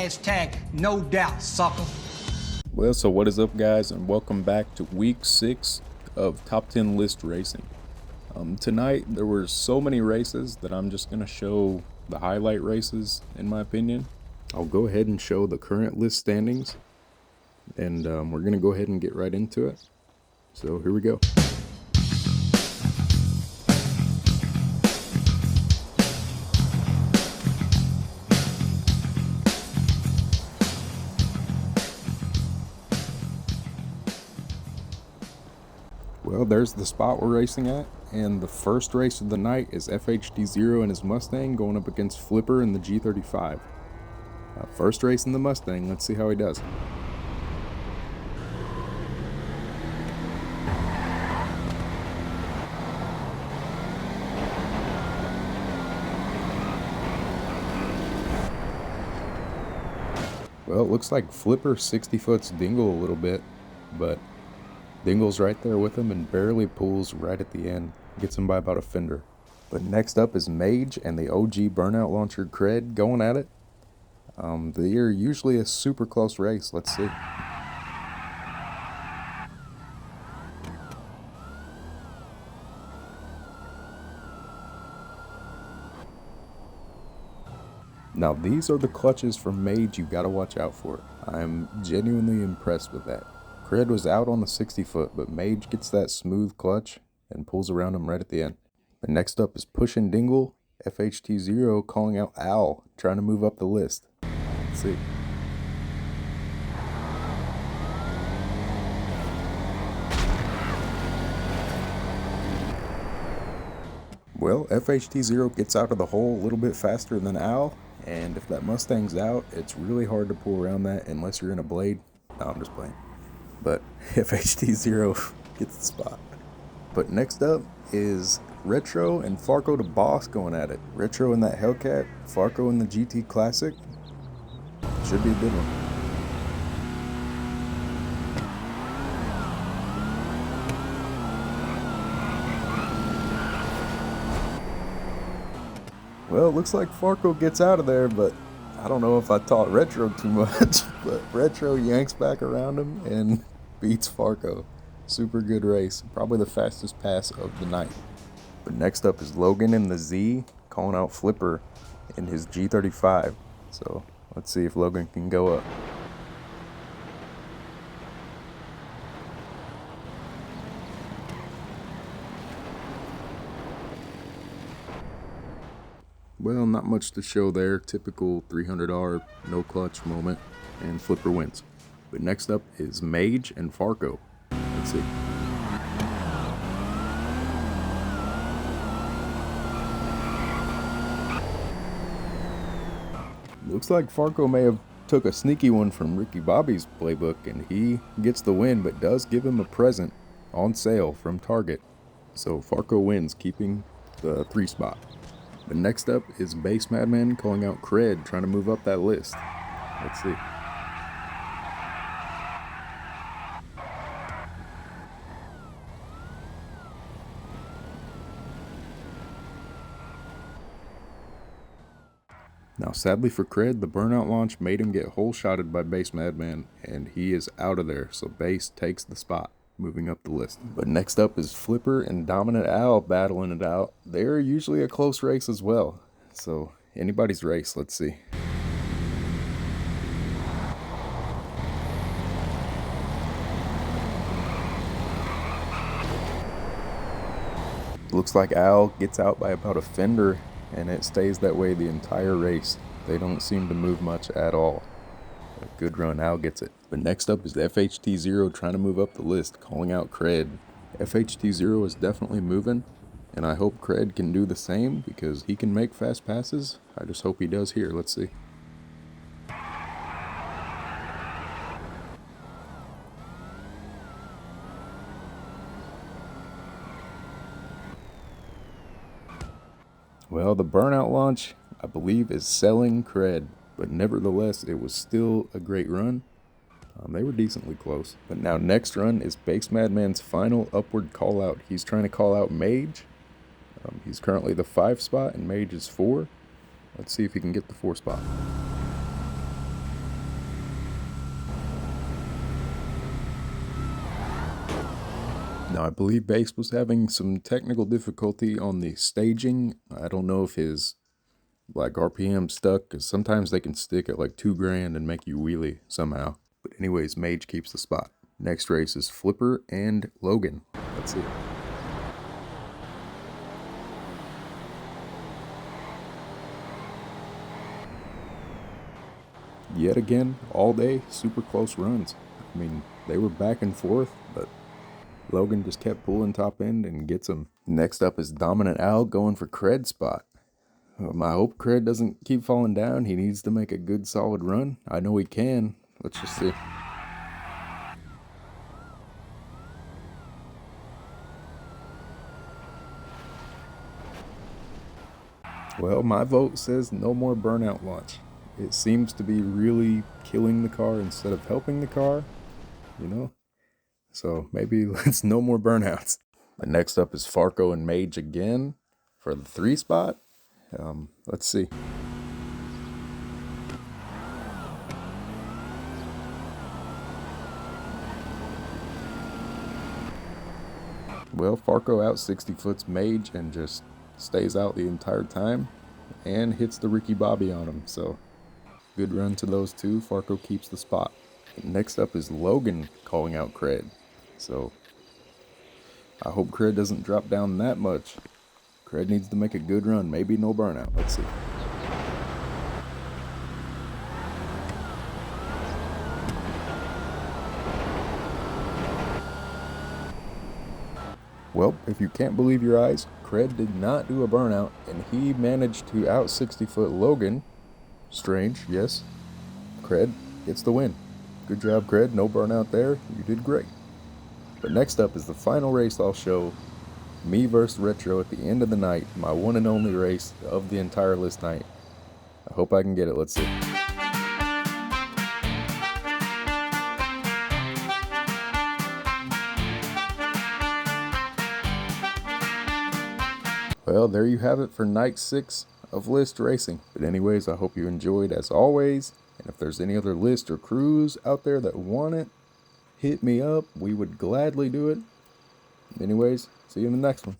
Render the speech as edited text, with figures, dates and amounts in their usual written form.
Hashtag no doubt, sucker. Well, so what is up, guys, and welcome back to week 6 of Top 10 List Racing. Tonight there were so many races that I'm just going to show the highlight races, in my opinion. I'll go ahead and show the current list standings, and we're going to go ahead and get right into it. So here we go. Well, there's the spot we're racing at, and the first race of the night is FHD0 and his Mustang going up against Flipper in the G35. First race in the Mustang, let's see how he does. Well, it looks like Flipper 60-foots Dingle a little bit, but Dingle's right there with him and barely pulls right at the end. Gets him by about a fender. But next up is Mage and the OG burnout launcher Cred going at it. They're usually a super close race. Let's see. Now these are the clutches from Mage you gotta watch out for. I'm genuinely impressed with that. Cred was out on the 60-foot, but Mage gets that smooth clutch and pulls around him right at the end. But next up is Pushin' Dingle, FHT0 calling out Al, trying to move up the list. Let's see. Well, FHT0 gets out of the hole a little bit faster than Al, and if that Mustang's out, it's really hard to pull around that unless you're in a blade. No, I'm just playing. But FHT0 gets the spot. But next up is Retro and Farco the Boss going at it. Retro in that Hellcat, Farco in the GT Classic. Should be a good one. Well, it looks like Farco gets out of there, but I don't know if I taught Retro too much, but Retro yanks back around him and beats Farco. Super good race. Probably the fastest pass of the night. But next up is Logan in the Z calling out Flipper in his G35. So let's see if Logan can go up. Well, not much to show there. Typical 300R no clutch moment, and Flipper wins. But next up is Mage and Farco. Let's see. Looks like Farco may have took a sneaky one from Ricky Bobby's playbook, and he gets the win, but does give him a present on sale from Target. So Farco wins, keeping the 3 spot. But next up is Base Madman calling out Cred, trying to move up that list. Let's see. Now sadly for Cred, the burnout launch made him get hole shotted by Base Madman, and he is out of there, so Base takes the spot, moving up the list. But next up is Flipper and Dominant Al battling it out. They're usually a close race as well, so anybody's race. Let's see. Looks like Al gets out by about a fender, and it stays that way the entire race. They don't seem to move much at all. A good run, Al gets it. But next up is the FHT0 trying to move up the list, calling out Cred. FHT0 is definitely moving, and I hope Cred can do the same because he can make fast passes. I just hope he does here. Let's see. Well, the burnout launch, I believe, is selling Cred, but nevertheless, it was still a great run. They were decently close. But now next run is Base Madman's final upward call out. He's trying to call out Mage. He's currently the 5 spot and Mage is 4. Let's see if he can get the 4 spot. Now, I believe Bakes was having some technical difficulty on the staging. I don't know if his like RPM stuck, because sometimes they can stick at like 2 grand and make you wheelie somehow. But anyways, Mage keeps the spot. Next race is Flipper and Logan. Let's see it. Yet again, all day, super close runs. I mean, they were back and forth, but Logan just kept pulling top end and gets him. Next up is Dominant Al going for Cred spot. I hope Cred doesn't keep falling down. He needs to make a good solid run. I know he can. Let's just see. Well, my vote says no more burnout launch. It seems to be really killing the car instead of helping the car, you know? So maybe let's no more burnouts. But next up is Farco and Mage again for the 3 spot. Let's see. Well, Farco out 60 foots Mage and just stays out the entire time and hits the Ricky Bobby on him. So good run to those two. Farco keeps the spot. Next up is Logan calling out Cred. So I hope Cred doesn't drop down that much. Cred needs to make a good run. Maybe no burnout. Let's see. Well, if you can't believe your eyes, Cred did not do a burnout, and he managed to out 60-foot Logan. Strange, yes. Cred gets the win. Good job, Cred. No burnout there. You did great. But next up is the final race I'll show. Me versus Retro at the end of the night. My one and only race of the entire list night. I hope I can get it. Let's see. Well, there you have it for night 6 of list racing. But anyways, I hope you enjoyed as always. And if there's any other list or crews out there that want it, hit me up. We would gladly do it. Anyways, see you in the next one.